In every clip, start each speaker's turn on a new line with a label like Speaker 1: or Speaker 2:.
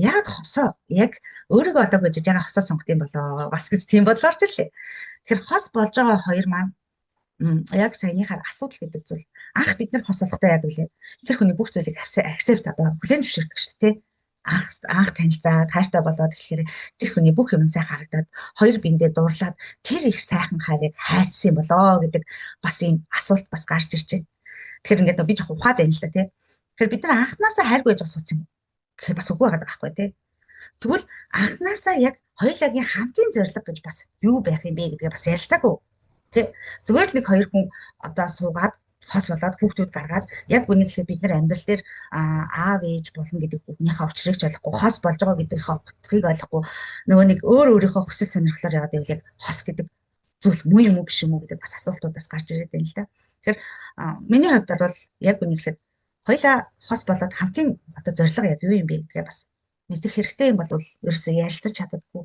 Speaker 1: яг хосоо яг өөрийгөө одоо гэж байгаа хосоо сонгох юм болоо бас гэж тийм бодлоор ч ирлээ. Тэгэхээр хос болж байгаа хоёр маань яг саяныхаар асуудал гэдэг зүйл анх бид нар хос болохтой яг үлээ. Тэр хүний бүх зүйлийг accept одоо хүлээн зөвшөөрдөг шүү дээ. Анх танилцаад хайртай болоод тэгэхээр тэр хүний бүх юм сайн харагдаад хоёр биендээ дуурлаад тэр их сайхан хайрыг хайцсан юм болоо гэдэг бас ийм асуулт бас гарч ирж байна. Тэгэхээр ингээд би жоохон ухаад байна л да тий. Тэгэхээр бид нар анханасаа хайрг байж байгаа сууц юм. Тэгэхээр бас үгүй байгаа байхгүй тий. Тэгвэл анханасаа яг хоёулагийн хамгийн зорилго гэж бас юу байх юм бэ гэдгээ бас ярилцаагүй. Тэ зүгээр л нэг хоёр хүн одоо суугаад хос болоод хүүхдүүд гаргаад яг үнийг хэлэхэд бид нар амьдрал дээр аав ээж болно гэдэг бүхнийхээ учрыг ч ойлгохгүй хос болж байгаа гэдгийнхээ утгыг ойлгохгүй нөгөө нэг өөрийнхөө хүсэл сонирхлоор яваад байвал яг хос гэдэг зүйл муу юм уу биш юм уу гэдэг бас асуултуудаас гарч ирээд байна л да. Тэгэхээр миний хувьд бол яг үнийг хэлэхэд хоёлаа хос болоод хамтын одоо зорилго яг юу юм бэ гэдгээ бас мэдэх хэрэгтэй юм бол ерөөсөө ярилцаж чаддаггүй.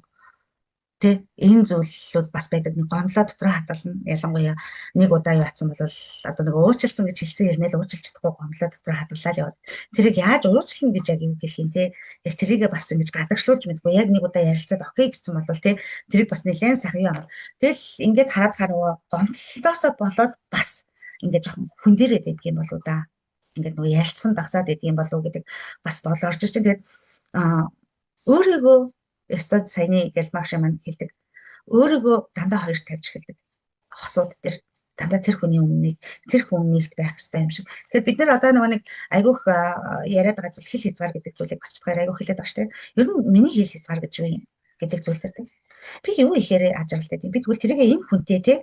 Speaker 1: Тэ энэ зүйлүүд бас байдаг нэг гомлоо дотор хатгална ялангуяа нэг удаа яатсан бол одоо нэг уучлалцсан гэж хэлсэн ярнэл уучлж чадахгүй гомлоо дотор хатгалаад яваад тэрийг яаж уучлах гэж яг юм хэлэх юм те яг тэрийгээ бас ингэж гадагшлуулж мэдгүй яг нэг удаа ярилцаад окей гэсэн бол те тэрийг бас нэлээд сайхан юм. Тэгэл ингээд хараад хараа гомдлоосоо болоод бас ингээд жоохон хүндэрээд байдаг юм болоо да. Ингээд нөгөө ярилцсан багсаад байдаг юм болоо гэдэг бас болоорч чинь тэгээд өөрийгөө ястад саяны гэлмагш маань хэлдэг. Өөрийгөө дандаа хоёр тавьж эхэлдэг. Хосууд дээр дандаа тэр хүний өмнөнийг тэр хүн нэгт байх хэрэгтэй юм шиг. Тэгэхээр бид нар одоо нөгөө нэг айгүйх яриад байгаа зүйл хэл хязгаар гэдэг зүйлийг бас бодохоор айгүйх хэлээд байна шүү дээ. Ер нь миний хэл хязгаар гэж юу юм гэдэг зүйл дээр. Би юу ихээр ажиглалтай юм. Би тэгвэл тэрийг энэ хүнтэй те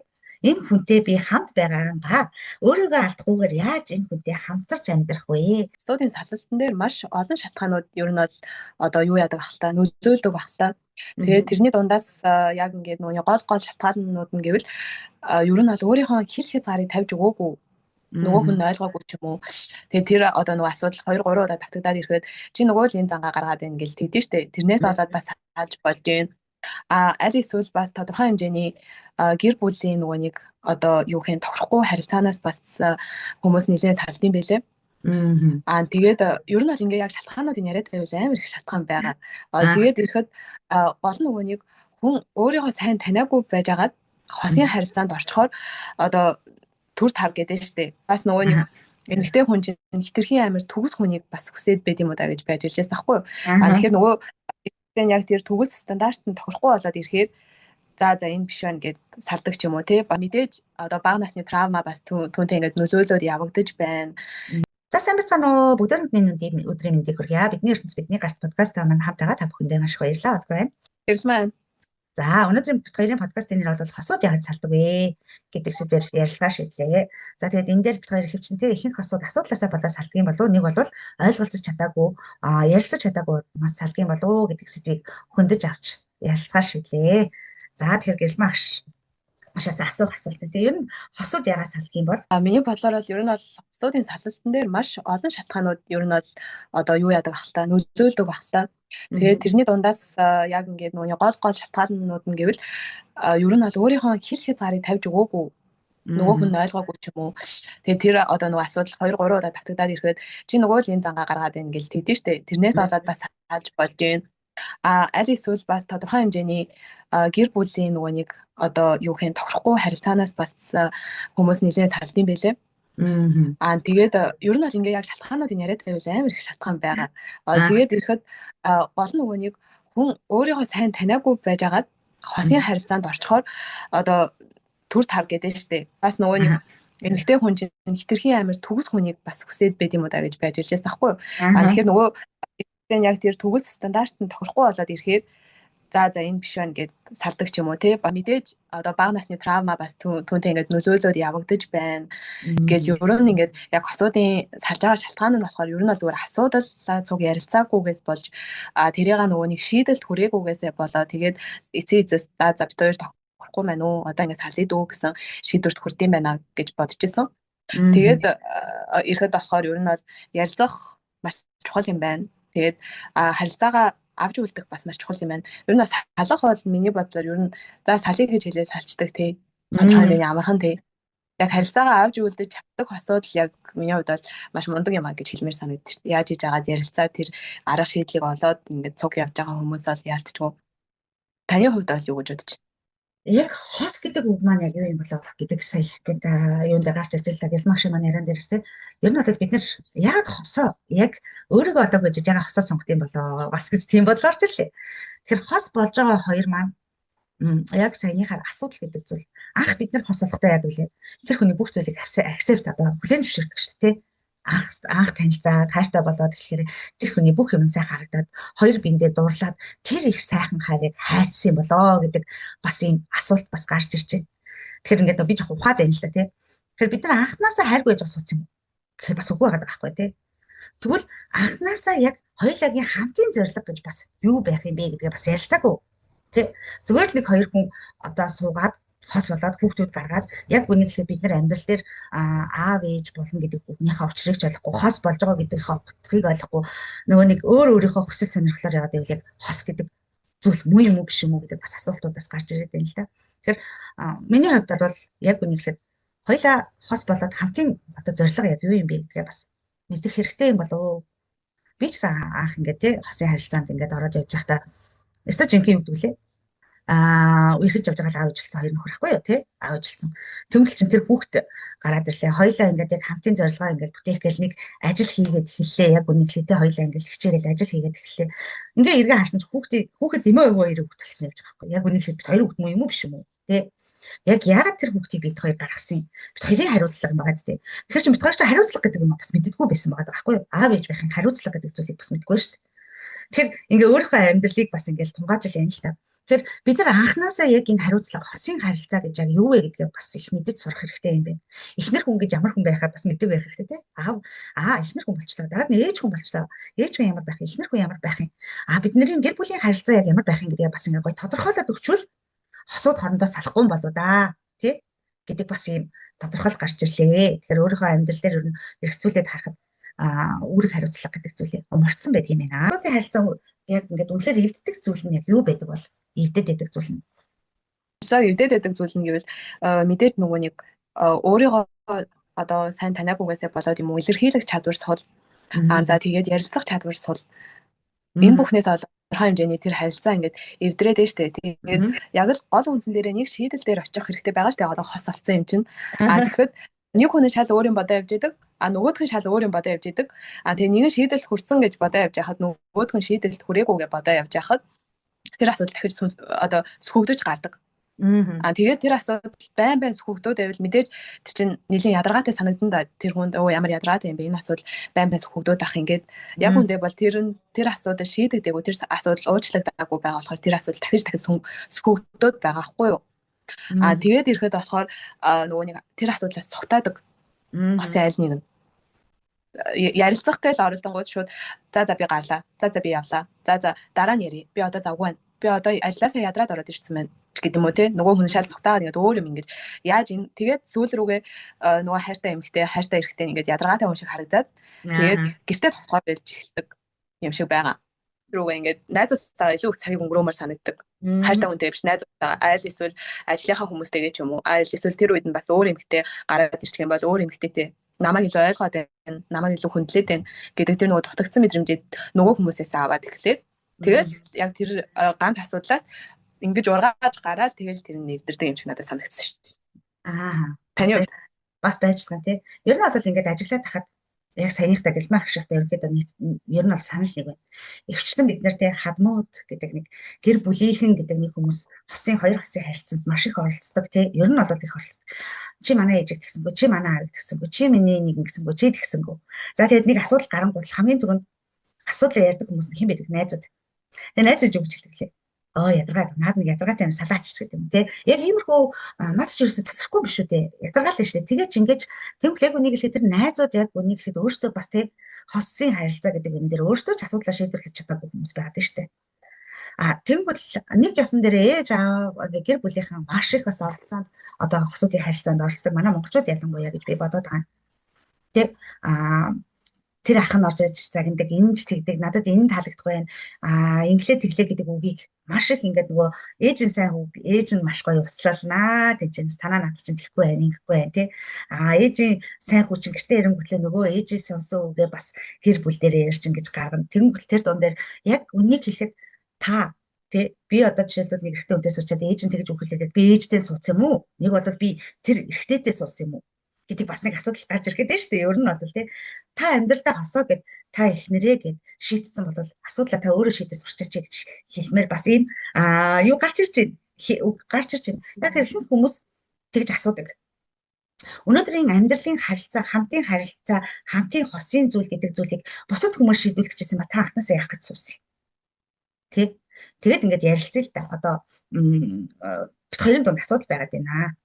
Speaker 1: энэ хүнтэй би хамт байгаа юм ба өөрийгөө алдахгүйгээр яаж энэ хүнтэй хамтарч амьдрах вэ?
Speaker 2: Студийн салалтан дээр маш олон шалтгаанууд ер нь бол одоо юу яадаг ахaltaа нөлөөлдөг ахaltaа. Тэгээд тэрний дундаас яг ингээд нөгөө гол шалтгаанууд нь гэвэл ер нь бол өөрийнхөө хэл хязгаарыг тавьж өгөөгүй нөгөө хүн ойлгоогүй ч юм уу. Тэгээд тэр одоо нөгөө асуудал 2 3 удаа давтагдаад ирэхэд чи нөгөө л энэ зангаа гаргаад байна гэж тэгдэж штэ. Тэрнээс болоод бас хаалж болж байна. Аль эсвэл бас тодорхой хэмжээний гэр бүлийн нөгөө нэг одоо юу хэн тохирохгүй харилцаанаас бас хүмүүс нэлээд салдсан байлээ. Тэгээд ер нь бол ингээ яг шалтгаануудын яриад байвал амар их шалтгаан байгаа. Тэгээд ирэхэд гол нөгөө нэг хүн өөрийгөө сайн таниагүй байжгаад хосын харилцаанд орчхоор одоо төр тав гэдэг нь штэ. Бас нөгөө нэг эмэгтэй хүн чинь хитрхийн амар төгс хүнийг бас хүсээд байд юм уу да гэж байж илжээс ахгүй. Тэгэхээр нөгөө яг тэр төгс стандартанд тохирохгүй болоод ирэхээр за энэ биш байна гэд салдаг ч юм уу тий. Мэдээж одоо бага насны травма бас түүнтэй ингээд нөлөөлөд явагдаж байна.
Speaker 1: За сайн бацгаана уу бүгд өдрийн мэндийг хүргье. Бидний ертөнц бидний гарт подкаст маань хамтаага та бүхэндээ маш их баярлалаа бодгоо байна.
Speaker 2: Баярлалаа.
Speaker 1: За өнөөдрийн хоёрын подкастын нэр бол хосууд яаж салдаг вэ гэдэг сэдвээр ярилцлага шийдлээ. За тэгээд энэ дээр бид хоёр хөвчнтэй ихэнх хосууд асуудлаасаа болоод салдаг юм болов уу? Нэг бол ойлголцож чадаагүй, ярилцаж чадаагүй бас салдаг юм болов уу гэдэг сэдвийг хөндөж авч ярилцлага шийдлээ. За тэгэхээр гэлмагш машаас асуух асуулт. Тэгээ ер нь хосууд яагаад салдаг юм бол?
Speaker 2: Миний бодлоор бол ер нь бол хосуудын салалтан дээр маш олон шалтгаанууд ер нь бол одоо юу яадаг ахaltaа нөлөөлдөг ахaltaа. Тэгээд тэрний дундаас яг ингээд нөгөө гол шалтгаанууд нь гэвэл ер нь бол өөрийнхөө хэл хязгаарыг тавьж өгөөгүй нөгөө хүн ойлгоогүй ч юм уу. Тэгээд тэр одоо нөгөө асуудал 2 3 удаа давтагдаад ирэхэд чи нөгөө л энэ зангаа гаргаад байна гэж тэгдэж штэ. Тэрнээс болоод бас хаалж болж байна. Аль эсвэл бас тодорхой хэмжээний гэр бүлийн нөгөө нэг одоо юу хэн тохирохгүй харилцаанаас бас хүмүүс нэлээд салдсан байлээ. Тэгээд ер нь бол ингээ яг шалтгаануудын яриад байвал амар их шалтгаан байгаа. Тэгээд ирэхэд гол нөгөө нэг хүн өөрийгөө сайн таниагүй байжгаад хосын харилцаанд орчхоор одоо төр тав гэдэг нь штэ. Бас нөгөө нэг эмэгтэй хүн чинь хитрхийн амар төгс хүнийг бас хүсээд байд юм уу да гэж байж илжээс ахгүй. Тэгэхээр нөгөө яг тэр төгс стандартанд тохирохгүй болоод ирэхээр за энэ биш байна гэд салдаг ч юм уу тий. Мэдээж одоо бага насны травма бас түүнтэй ингээд нөлөөлөд явагдаж байна гэж ер нь ингээд яг хосуудын салж байгаа шалтгаан нь болохоор ер нь бол зүгээр асуудал цуг ярилцаагүйгээс болж тэрийг нөгөө нэг шийдэлт хүрээгүйгээсээ болоо тэгээд эцээс за бид хоёр тохирохгүй байна уу одоо ингээд салъя дөө гэсэн шийдвэрт хүрдэм байна гэж бодож исэн. Тэгээд ирэхэд болохоор ер нь бол ярилцах маш чухал юм байна. Тэгээд харилцаагаа авч үлдэх бас маш чухал юм байна. Ер нь салах бол миний бодлоор ер нь за салъя гэж хэлээ салцдаг тий. Тодорхой хэмжээний амархан тий. яг харилцаагаа авч үлдэж чаддаг хосууд л яг миний хувьд бол маш мундаг юм а гэж хэлмээр санагдчих шүү дээ. Яаж хийж агаад ярилцаа тэр арга шийдлийг олоод ингээд цуг явж байгаа хүмүүс бол яалтчгүй. Таны хувьд бол юу гэж бодож байна?
Speaker 1: Яг хос гэдэг үг маань яг юу юм болов гэдэг сая гэдэг юунд гарч ирж байлаа гэл маш маань яран дээрээс те. Ер нь бол бид нэр яг хосоо яг өөрийгөө одоо гэж яга хосоо сонгох юм болоо бас гэж тийм бодлоор ч ирлээ. Тэгэхээр хос болж байгаа хоёр маань яг саяныхаар асуудал гэдэг зүйл. Анх бид нар хос болохтой яадаг лээ. Тэр хүний бүх зүйлийг accept одоо хүлээн зөвшөөрдөг шүү дээ. Анх танилцаад хайртай болоод гэхээр тэр хүний бүх юм сайн харагдаад хоёр биендээ дуурлаад тэр их сайхан хайрыг хайцсан юм болоо гэдэг бас ийм асуулт бас гарч ирж байна. Тэгэхээр ингээд би жоохон ухаад байна л да тий. Тэгэхээр бид нар анханасаа хайрг байж суусан юм. Тэгэхээр бас үгүй байгаа байхгүй тий. Тэгвэл анханасаа яг хоёулагийн хамгийн зорилго гэж бас юу байх юм бэ гэдгээ бас ярилцаагүй. Тэ зүгээр л нэг хоёр хүн одоо суугаад хос болоод хүүхдүүд гаргаад яг үнийг хэлээд бид нар амьдрал дээр аав ээж болно гэдэг үгнийхээ учрыг ч ойлгохгүй хос болж байгаа гэдгийнхээ утгыг ойлгохгүй нөгөө нэг өөрийнхөө хүсэл сонирхлоор яваад ивэл яг хос гэдэг зүйл муу юм уу биш юм уу гэдэг бас асуултуудаас гарч ирээд байна л да. Тэгэхээр миний хувьд бол яг үнийг хэлээд хоёлаа хос болоод хамгийн одоо зорилго яг юу юм бэ гэдгээ бас мэдэх хэрэгтэй юм болов. Би ч анх ингээд тий хосын харилцаанд ингээд ороод явж байхдаа өстө жинхэнэ юм дүүлээ. Үерхэж явж байгаа аав ижилсэн хоёр нөхөр ихгүй юу тий аав ижилсэн тэмтэл чин тэр хүүхд гараад ирлээ хоёлаа ингээд яг хамтын зорилгоо ингээд бүтээх гээл нэг ажил хийгээд эхэллээ яг үнийг хэлээ хоёлаа ингээд хичээгээл ажил хийгээд эхэллээ ингээ эргээ харсан чи хүүхэд эмээ өвөө хоёрыг хөтөлсөн явж байгаа байхгүй яг үнийг хэлээд хоёр хүүхд юм уу биш юм уу тий яг яагаад тэр хүүхдийг бид хоёр гаргасан бид хоёрын хариуцлага юм байгаа зү тэгэхээр чи бид хоёр ч хариуцлага гэдэг юм бас мэддэггүй байсан байгаа байхгүй юу аав ээж байхын хариуцлага гэдэг зүйлийг бас мэдгүй шүү дээ тэгэхээр ингээ өөрийнхөө амьдралыг бас ингээл тунгаажил яана л та. Тэгэхээр бид нар анханасаа яг энэ хариуцлага хосын харилцаа гэж яг юу вэ гэдгийг бас их мэдэж сурах хэрэгтэй юм байна. Эхнэр хүн гэж ямар хүн байхаа бас мэддэг байх хэрэгтэй тий. Эхнэр хүн болчлаа. Дараа нь ээж хүн болчлаа. Ээж хүн ямар байх юм? Эхнэр хүн ямар байх юм? Бидний гэр бүлийн харилцаа яг ямар байх юм гэдгийг бас ингээ гоё тодорхойлоод өгчвөл хосууд хоорондоо салахгүй юм болоо да. Тий? Гэдэг бас юм тодорхойл гарч ирлээ. Тэгэхээр өөрийнхөө амьдрал дээр ер нь хэрэгцүүлээд харахад үүрэг хариуцлага гэдэг зүйлийг умарцсан байдаг юм байна. Хосуудын харилцаа яг ингээд үнэхээр эвддэг зүйл нь яг юу байдаг бол эвдэд байдаг зүйл нь.
Speaker 2: Эвдэд байдаг зүйл нь гэвэл мэдээж нөгөө нэг өөрийгөө одоо сайн таниагүйгээсээ болоод юм илэрхийлэх чадвар сул. За тэгээд ярилцах чадвар сул. Энэ бүхнээс тодорхой хэмжээний тэр харилцаа ингээд эвдрээд байна штэ. Тэгээд яг л гол үндсэн дээрээ нэг шийдэл дээр очих хэрэгтэй байгаа штэ. Одоо хос олцсон юм чинь. Тэгэхэд нэг хүн шал өөр юм бодоо явж идэг. Нөгөөх нь шал өөр юм бодоо явж идэг. Тэгээ нэг нь шийдэлд хүрсэн гэж бодоо явж байхад нөгөөх нь шийдэлд хүрээгүйгээ бодоо явж байхад тэр асуудал дахиж одоо сөхөгдөж гардаг. Тэгээд тэр асуудал байн сөхөгдөөд байвал мэдээж тэр чинь нэлийн ядаргаатай санагдан да тэр хүнд ямар ядаргаатай юм бэ энэ асуудал байн сөхөгдөөд ах ингээд яг үндэ бол тэр асуудал шийдэгдээгүй тэр асуудал уучлагдаагүй байгаа болохоор тэр асуудал дахиж сөхөгдөөд байгаа хгүй юу. Тэгээд ирэхэд болохоор нөгөө нэг тэр асуудлаас цогтаадаг. Хосын айл нэг нь ярилцах гээл оролдонгууд шууд за би гарлаа. За би явлаа. За дараа нь ярий. Би одоо завгүй байна. Би одоо ажилласаа ядраад ороод ирсэн байна гэдэг юм уу те. Нөгөө хүн шал цухтаагаад ингээд өөр юм ингээд яаж энэ тэгээд сүүл рүүгээ нөгөө хайртай эмэгтэй хайртай эрэгтэй ингээд ядаргаатай хүн шиг харагдаад тэгээд гэртээ тусгай болж эхэлдэг юм шиг байгаа. Рүүгээ ингээд найзуудтайгаа илүү их цагийг өнгөрөмөр санагддаг. Хайртай хүнтэй биш найзуудтайгаа айл эсвэл ажлынхаа хүмүүстэйгээ ч юм уу айл эсвэл тэр үед нь бас өөр эмэгтэй гараад ирчих юм бол өөр эмэгтэйтэй намайг илүү ойлгоод байна, намайг илүү хүндлээд байна гэдэг тэр нөгөө дутагдсан мэдрэмжийг нөгөө хүмүүсээс аваад эхлээд тэгэл яг тэр ганц асуудлаас ингэж ургааж гараад тэгэл тэр нэвдэрдэг юм шиг надад санагдсан шүү дээ. Таны хувьд
Speaker 1: бас байж таа тий. Ер нь бол ингэж ажиглаад тахад яг саяныхтай гэлмаа хашигтай ерөөдөө ер нь бол санал нэг байна. Өвчлэн бид нар тий хадмууд гэдэг нэг гэр бүлийнхэн гэдэг нэг хүмүүс хоёр хосын харилцаанд маш их оролцдог тий. Ер нь бол их оролцдог. Чи манай ээжийг тэгсэнгүй, чи манай аавыг тэгсэнгүй, чи миний нэг ингэсэнгүй, чи тэгсэнгүй. За тэгээд нэг асуудал гарангуул хамгийн түрүүнд асуудал ярьдаг хүмүүс нь хэн байдаг? Найзууд. Тэгээд найзууд юу гэж хэлдэг лээ? Ядаргаад наад нэг ядаргаатай юм салаач гэдэг юм тий. Яг иймэрхүү над ч ерөөсө цэцэрэхгүй биш үү тий. Ядаргаал шүү дээ. Тэгээд ч ингэж тэмглэг үнийг хэлэхэд тэр найзууд яг үнийг хэлэхэд өөртөө бас тий хосын харилцаа гэдэг юм дээр өөртөө ч асуудлаа шийдвэрлэж чадаагүй хүмүүс байгаад шүү дээ. Тэгвэл нэг ясан дээр ээж аав гэр бүлийнхэн маш их бас оролцоонд одоо хосуудын харилцаанд оролцдог манай монголчууд ялангуяа гэж би бодоод байгаа. Тэг тэр ах нь орж ирж загнадаг, энэ ч тэгдэг, надад энэ таалагдах байна. Инглээ тэглээ гэдэг үгийг маш их ингээд нөгөө ээж нь сайн үг, ээж нь маш гоё услалнаа гэж танаа над чинь тэхгүй байна, ингэхгүй байна тий. Ээжийн сайн хүч гэртээ ирэнгүүтлээ нөгөө ээжийн сонсон үгээ бас гэр бүл дээрээ ярьж ингэж гаргана. Тэнгүүт тэр дуун дээр яг үнийг хэлэхэд та тий би одоо жишээлбэл нэг эрэгтэй хүнтэй суучаад ээж нь тэгж үг хэлээд би ээжтэй сууц юм уу? Нэг бол би тэр эрэгтэйтэй суусан юм уу? Гэдэг бас нэг асуудал гарч ирэх гэдэг шүү дээ. Ер нь бол тий та амьдралдаа хосоо гэд та эхнэрээ гэд шийдсэн бол асуудлаа та өөрөө шийдэж сурчаач гэж хэлмээр бас ийм юу гарч ирж байна. Гарч ирж байна. Яг ихэнх хүмүүс тэгж асуудаг. Өнөөдрийн амьдралын харилцаа, хамтын хосын зүйл гэдэг зүйлийг бусад хүмүүс шийдвэрлэх гэсэн ба та анхнаасаа яах гэж суусан. Тэг. Тэгээд ингээд ярилцъя л да. Одоо бид хоёрын дунд асуудал байгаад байна.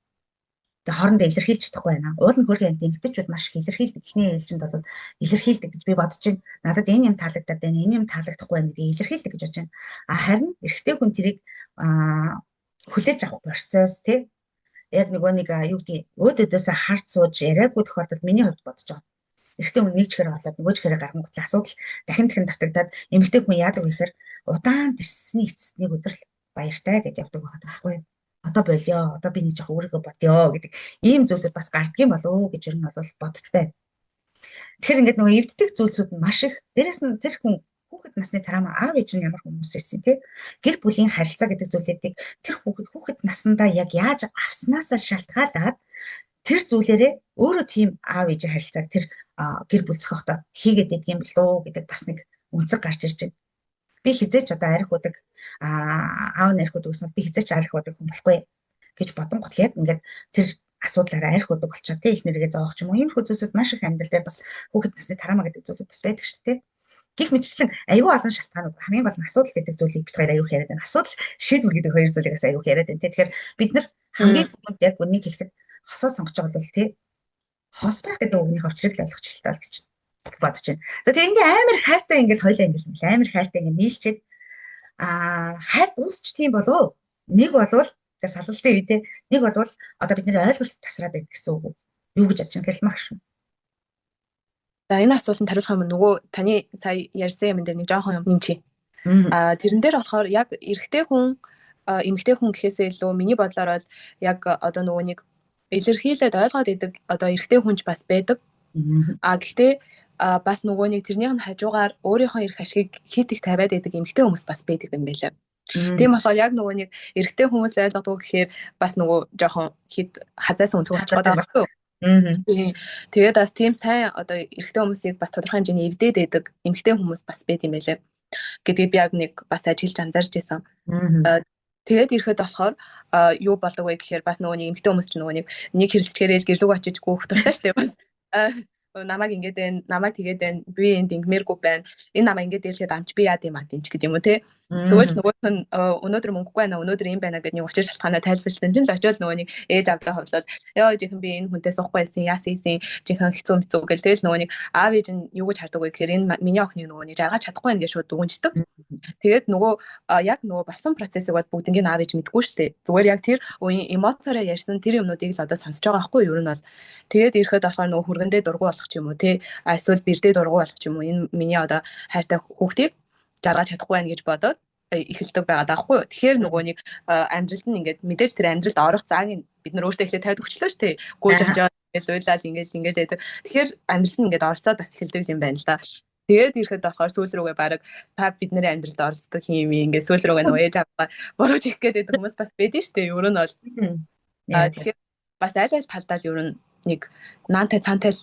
Speaker 1: Тэгээ хоорондоо илэрхийлж чадахгүй байна. Уулын хөргийн амт эмгэгтэйчүүд маш их илэрхийлдэг. Эхний ээлжинд бол илэрхийлдэг гэж би бодож байна. Надад энэ юм таалагдаад байна, энэ юм таалагдахгүй байна гэдгийг илэрхийлдэг гэж бодож байна. Харин эрэгтэй хүн тэрийг хүлээж авах процесс тий. Яг нөгөө нэг юу гэдгийг өөдөөдөөсөө харц сууж яриаггүй тохиолдолд миний хувьд бодож байгаа. Эрэгтэй хүн нэг чихээр болоод нөгөө чихээрээ гаргангуйтлаа асуудал дахин давтагдаад эмэгтэй хүн яадаг вэ гэхээр удаан тиссний эцэст нэг өдөр л баяртай гэж явдаг байхгүй юу? Одоо болио, одоо би нэг жоох өөрийгөө бодё гэдэг ийм зүйлүүд бас гардгийн болов уу гэж ер нь бол бодож байна. Тэгэхээр ингээд нөгөө эвддэг зүйлсүүд нь маш их. Дээрэс нь тэр хүн хүүхэд насны траама аав ээж нь ямар хүмүүс байсан тий. Гэр бүлийн харилцаа гэдэг зүйлүүдийг тэр хүүхэд наснда яг яаж авснаасаа шалтгаалаад тэр зүйлээрээ өөрөө тийм аав ээжийн харилцааг тэр гэр бүл зохиохдоо хийгээд байдаг юм болов уу гэдэг бас нэг үнцэг гарч ирж байна. Би хизээч одоо арх удаг аав нь арх удаг гэсэн би хизээч арх удаг хүн болохгүй гэж бодон гот яг ингээд тэр асуудлаараа арх удаг болчихоо тий их нэргээ зоох ч юм уу. Энэ хүмүүсүүд маш их амьдрал дээр бас хүүхэд насны тараама гэдэг зүйлүүд бас байдаг шүү дээ. Гэх мэтчлэн аюул олон шалтгаанууд хамгийн гол нь асуудал гэдэг зүйлийг бид хоёр аюул яриад байна. Асуудал шийдвэр гэдэг хоёр зүйлийг бас аюул яриад байна. Тэгэхээр бид нар хамгийн түрүүнд яг үнийг хэлэхэд хосоо сонгож байгаа бол тий хос байх гэдэг үгнийх очрыг л ойлгочихлоо гэж бодож байна. За тэгээ ингээ амар хайртай ингээл хоёлаа ингээл амар хайртай ингээ нийлчихэд хайр дуусч тийм болов нэг болвол тэгээ салалтын үе тий нэг болвол одоо бид нэр ойлголт тасраад байдаг гэсэн үг юу гэж бодож байна гэлмах шүү.
Speaker 2: За энэ асуултанд хариулах юм нөгөө таны сая ярьсан юм дээр нэг жоохон юм нэмчи. Тэрэн дээр болохоор яг эрэгтэй хүн эмэгтэй хүн гэхээсээ илүү миний бодлоор бол яг одоо нөгөө нэг илэрхийлээд ойлгоод идэг одоо эрэгтэй хүнч бас байдаг. Гэхдээ бас нөгөө нэг тэрнийх нь хажуугаар өөрийнхөө эрх ашгийг хит их тавиад идэг эмэгтэй хүмүүс бас байдаг юм байлаа. Тийм болохоор яг нөгөө нэг эрэгтэй хүмүүс ойлгодог гэхээр бас нөгөө жоохон хит хазайсан үнцэг болчиход байгаа байхгүй юу? Тэгээд бас тийм сайн одоо эрэгтэй хүмүүсийг бас тодорхой хэмжээний эвдээд байдаг эмэгтэй хүмүүс бас байт юм байлаа. Гэдгийг би яг нэг бас ажиллаж анзаарч байсан. Тэгээд ирэхэд болохоор юу болдог вэ гэхээр бас нөгөө нэг эмэгтэй хүмүүс ч нөгөө нэг хэрэлцгээрэл гэрлүүг очиж гүөх дуртай шүү дээ бас. Намайг ингэж байна, намайг тэгээд байна, би энд ингэмээргүй байна. Энэ намайг ингэж дээлгээд амч би яа гэм амтинч гэдэг юм уу те. Зүгээр л нөгөөх нь өнөөдөр мөнгөгүй байна, өнөөдөр юм байна гэдэг нэг учир шалтгаанаа тайлбарлсан чинь л очиод нөгөө нэг ээж авлаа ховлоод ёо жихэн би энэ хүнтэй суухгүй байсан, яасан жихэн хэцүү мэцүү гэл тэгэл нөгөө нэг аав ээж нь юу гэж хардаг вэ гэхээр энэ миний охиныг нөгөө нэг жаргаж чадахгүй байна гэж шууд дүгнждэг. Тэгээд нөгөө яг нөгөө болсон процессыг бол бүгднийг аав ээж мэдгүй шүү дээ. Зүгээр яг тэр үеийн эмоцороо ярьсан тэр юмнуудыг л одоо сонсож байгаа байхгүй юу? Ер нь бол тэгээд ирэхэд болохоор нөгөө хүргэндээ дургу болох ч юм уу те эсвэл бэрдээ дургу болох ч юм уу энэ миний одоо хайртай хүүхдийг жаргаж чадахгүй байна гэж бодоод эхэлдэг байгаа даахгүй юу. Тэгэхээр нөгөө нэг амьдралд нь ингээд мэдээж тэр амьдралд орох зааг нь бид нар өөртөө эхлээд тавьд өгчлөө шүү дээ. Гүйж очоод ингээд уйлал ингээд байдаг. Тэгэхээр амьдралд нь ингээд орцоод бас эхэлдэг юм байна л да. Тэгээд ирэхэд болохоор сүүл рүүгээ баг та бидний амьдралд оролцдог юм ингээд сүүл рүүгээ нөгөө ээж аваа бурууж их гээд хүмүүс бас байдэн шүү дээ. Ер нь бол тэгэхээр бас аль талдаа ер нь нэг наантай цаантай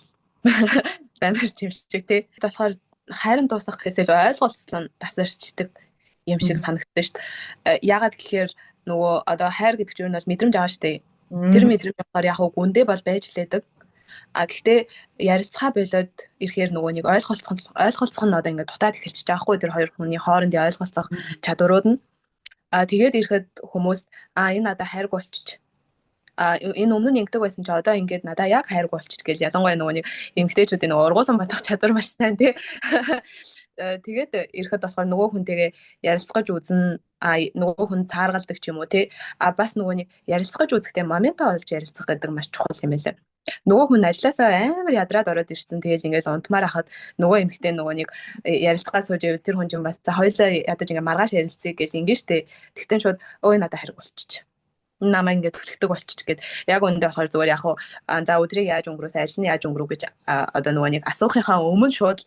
Speaker 2: баймар юм шиг тий. Тэгэхээр хайрын дуусах гэхээсээ ойлголцол нь тасарчдаг юм шиг санагдсан шүү дээ. Яагаад гэхээр нөгөө одоо хайр гэдэг чинь бол мэдрэмж байгаа шүү дээ. Тэр мэдрэмж болохоор яг гүндээ бол байж лээдэг. Гэхдээ ярилцгаа болоод ирэхээр нөгөө нэг ойлголцох нь одоо ингээд дутаад эхэлчихэж байгаа хгүй тэр хоёр хүний хоорондын ойлголцох чадварууд нь. Тэгээд ирэхэд хүмүүс энэ надад хайрг болчих. Энэ өмнө нь ингэдэг байсан чи одоо ингээд надаа яг хайрг болчих гэж ялангуяа нөгөө нэг эмгтээчүүдийн нөгөө ургуулсан бодох чадвар маш сайн тий. Тэгээд ирэхэд болохоор нөгөө хүнтэйгээ ярилцгаж үзэн нөгөө хүн цааргалдаг ч юм уу тий. Бас нөгөө нэг ярилцгаж үзэхдээ моментоо олж ярилцах гэдэг маш чухал юм байлаа. Нөгөө хүн ажилласаа амар ядраад ороод ирсэн. Тэгэл ингээл унтмаар хахад нөгөө эмэгтэй нөгөө нэг ярилцгаа сууж ивэл тэр хүн ч бас за хоёлаа ядаж ингээ маргааш ярилцъя гэж ингээ штэ. Тэгтэн шууд өө надад хариг болчих. Намаа ингээд төлөвлөдөг болчих гээд яг үүндээ болохоор зүгээр яг хуу за өдрийг яаж өнгөрөөс ажлын яаж өнгөрөв гэж одоо нөгөө нэг асуухынхаа өмнө шууд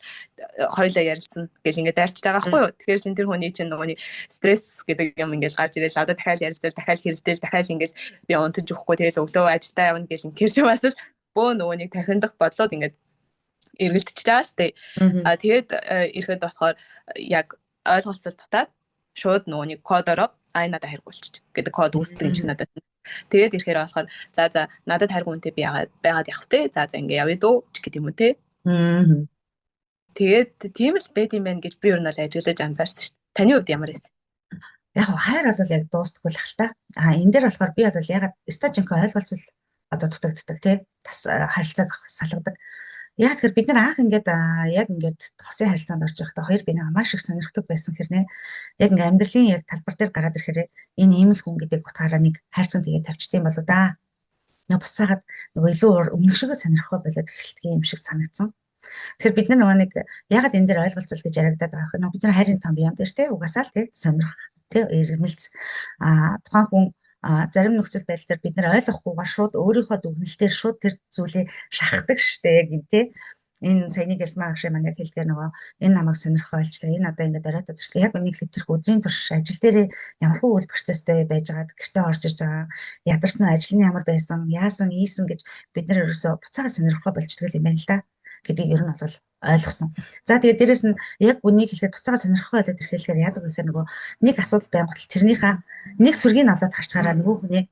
Speaker 2: хоёлаа ярилцсан гэл ингээд дайрчж байгаа байхгүй юу. Тэгэхээр чин тэр хүний чинь нөгөө нэг стресс гэдэг юм ингээд гарч ирэл одоо дахиад ярилцал дахиад хэрэлдэл дахиад ингээд би унтаж өгөхгүй тэгэл өглөө ажилдаа явна гэл тэр чинь бас л бөө нөгөө нэг тархиндах бодлоод ингээд эргэлдэж байгаа штэ. Тэгээд ирэхэд болохоор яг ойлголцол дутаад шууд нөгөө нэг кодороо надад хариг болчих гэдэг код үүсдэг юм шиг надад. Тэгээд ирэхээр болохоор за надад хариг үнтэй би байгаад явах те. За ингээ явъя дөө ч гэдэг юм уу те. Тэгээд тийм л байд юм байна гэж би ер нь л ажиглаж анзаарсан шүү дээ. Таны хувьд ямар байсан?
Speaker 1: Яг хайр бол яг дуустдаггүй л хальта. Энэ дээр болохоор би бол ягаад стажинко ойлголцол одоо дутагддаг те. Тас харилцааг салгадаг. Яг тэгэхээр бид нар анх ингээд яг ингээд хосын харилцаанд орж байхдаа хоёр бинээ маш их сонирхдаг байсан хэрнээ яг ингээд амьдралын яг талбар дээр гараад ирэхээр энэ ийм л хүн гэдэг утгаараа нэг хайрцаг тэгээд тавьчдсан болоо да. Нэг буцаагаад нөгөө илүү өмнөх шигээ сонирхоо болоод эхэлдэг юм шиг санагдсан. Тэгэхээр бид нар нөгөө нэг ягаад энэ дээр ойлголцол гэж яригадаад байгаа юм. Бид нар хайрын том юм дээр те угаасаа л те сонирх те эргэмэлц тухайн хүн зарим нөхцөл байдал дээр бид нар ойлгохгүйгээр шууд өөрийнхөө дүгнэлтээр шууд тэр зүйлээ шахдаг штэ яг юм те. Энэ саяны гэлмаа агшаа маань яг хэлдгээр нөгөө энэ намайг сонирхоо ойлчлаа. Энэ одоо ингээд оройтод штэ. Яг нэг л тэрх өдрийн турш ажил дээрээ ямар хөө үйл процесстэй байж байгаад гэртээ орж иж байгаа. Ядарсан ажил нь ямар байсан, яасан, ийсэн гэж бид нар ерөөсөө буцаага сонирхоо болчдөг юм байна л да. Гэдгийг ер нь бол ойлгосон. За тэгээд дээрэс нь яг үнийг хэлэхэд буцаага сонирхоо болоод ирэхээр яадаг вэ гэхээр нөгөө нэг асуудал байнгут тэрнийхээ нэг сүргийг аваад харчгаараа нөгөө хүнээ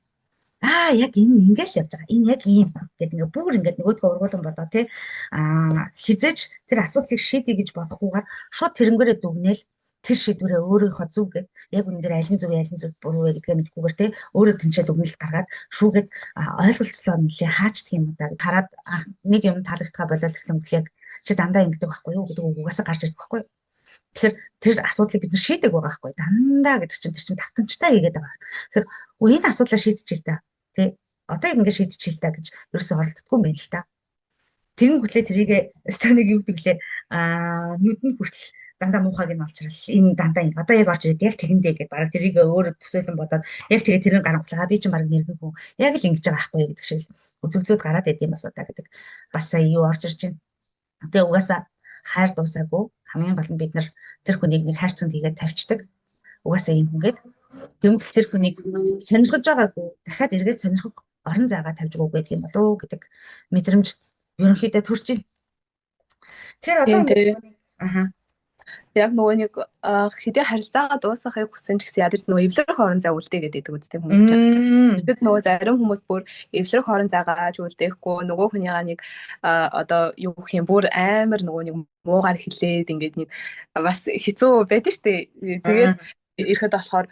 Speaker 1: яг энэ ингээл явж байгаа. Энэ яг ийм гэдэг ингээ бүр ингээд нөгөөдгөө ургуулсан бодоо тий. Хизээж тэр асуудлыг шийдэе гэж бодохгүйгээр шууд тэрнгээрээ дүгнээл тэр шийдвэрээ өөрийнхөө зүг гэд яг үн дээр алин зүг буруу вэ гэдгээ мэдгүйгээр тий өөрөө тэнцээ дүгнэлт гаргаад шүүгээд ойлголцлоо нэлээ хаачдаг юм да. Тараад нэг юм таалагдхаа болоод гэхлээр яг чи дандаа ингэдэг байхгүй юу гэдэг угаасаа гарч ирдэг байхгүй юу. Тэгэхээр тэр асуудлыг бид нар шийдэг байгаа байхгүй дандаа гэдэг чинь тэр чинь давтамжтай хийгээд байгаа. Тэгэхээр энэ асуудлаа шийдчихээ та. Тэ одоо ингэ шийдчихээ та гэж ерөөсөө оролддоггүй юм байна л та. Тэгэн хүлээ тэрийг станыг юу гэвэл нүдэн хүртэл дандаа муухайг нь олчрал энэ дандаа ингэ одоо яг орж ирээд яг тэгэндээ гэж бараг тэрийг өөрөө төсөөлөн бодоод яг тэгээ тэрийг гаргахлаа би чинь бараг нэргэггүй яг л ингэж байгаа байхгүй гэдэг шиг үзэгдлүүд гараад байд юм болоо та гэдэг бас сая юу орж ирж байна. Тэгээ угаасаа хайр дуусаагүй хамгийн гол нь бид нар тэр хүнийг нэг хайрцаг хийгээд тавьчихдаг. Угаасаа юм хүнгээд тэгвэл тэр хүнийг сонирхож байгаагүй дахиад эргээд сонирхох орон зайгаа тавьж өгөө гэдэг юм болоо гэдэг мэдрэмж ерөнхийдөө төрж ил. Тэр одоо
Speaker 2: яг нөгөө нэг хэдий харилцаагаа дуусгахыг хүссэн ч гэсэн ядарч нөгөө эвлэрэх орон зай үлдээ гэдэг үздэг хүмүүс чинь. Тэгэхэд нөгөө зарим хүмүүс бүр эвлэрэх орон зайгаа үлдээхгүй нөгөө хүнийгаа нэг одоо юу гэх юм бүр амар нөгөө нэг муугаар хилээд ингээд нэг бас хэцүү байдаг штэ. Тэгээд ирэхэд болохоор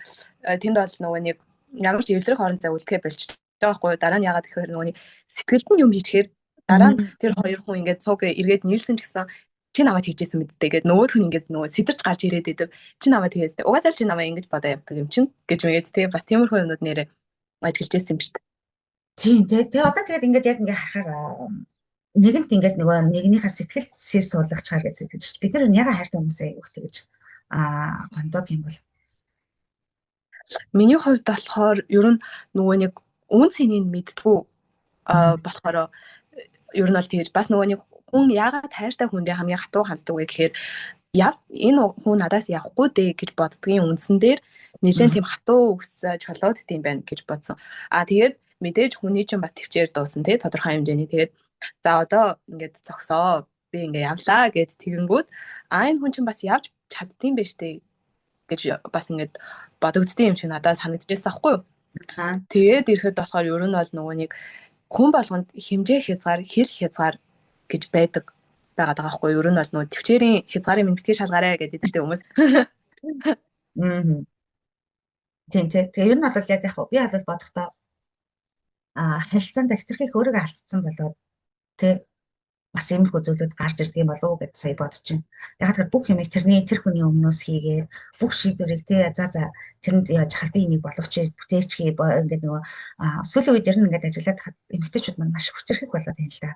Speaker 2: тэнд бол нөгөө нэг ямар ч эвлэрэх орон зай үлдэхэ болчих байгаа байхгүй. Дараа нь яагаад гэхээр нөгөө нэг сэтгэлд нь юм хийчихээр дараа нь тэр хоёр хүн ингээд цуг эргээд нийлсэн ч гэсэн чи намайг хийжсэн мэдтэй гэдэг нөгөөх нь ингээд нөгөө сэтэрч гарч ирээд идэв чи намайг хийжсэн угаасаа чи намайг ингэж бодоо явдаг юм чин гэж мэгээд тэгээ бас тиймэрхүү юмнууд нэрээ ажиллаж ирсэн юм шүү дээ.
Speaker 1: Тэгээ одоо тэгээд ингээд яг ингээд харахаар нэгэнт ингээд нөгөө нэгнийхээ сэтгэлд сэр суулгах чаар гэж сэтгэж шүү дээ. Бид нар яга хайртай хүмүүсээ өгөх гэж гондоод юм бол
Speaker 2: миний хувьд болохоор ер нь нөгөө нэг үн цэнийг мэдтгүү болохоор ер нь бол тэгж бас нөгөө нэг хүн яагаад хайртай хүндээ хамгийн хатуу ханддаг вэ гэхээр энэ хүн надаас явахгүй дээ гэж боддгийн үндсэн дээр нэлээд тийм хатуу үс чолоод тийм байна гэж бодсон. Тэгээд мэдээж хүний чинь бас төвчээр дуусан тий тодорхой хэмжээний тэгээд за одоо ингээд зогсоо би ингээд явлаа гэд тэгэнгүүт энэ хүн чинь бас явж чаддсан байх штэ гэж бас ингээд бодогддгийн юм шиг надад санагдчихсан байхгүй юу. Тэгээд ирэхэд болохоор ер нь бол нөгөө нэг хүн болгонд хэмжээ хязгаар хэл хязгаар гэж байдаг байгаа байхгүй юу. Ер нь бол нөгөө төвчээрийн хязгаарын мэдтгэж шалгаарай гэдэг чинь хүмүүс.
Speaker 1: Тийм тэгээ ер нь бол яг би бол бодохдоо харилцаанд хэтэрхийх өөрийгөө алдсан болоод тий бас иймэрхүү зүйлүүд гарч ирдэг юм болов уу гэж сая бодож байна. Яг тэр бүх юмыг тэр хүний өмнөөс хийгээд бүх шийдвэрийг за тэрэнд яаж хахаар би энийг боловч бүтээч ингээд нөгөө сүүлийн үед ер нь ингээд ажиллаад хахад эмэгтэйчүүд маань маш хүчрхэг болоод байна л да.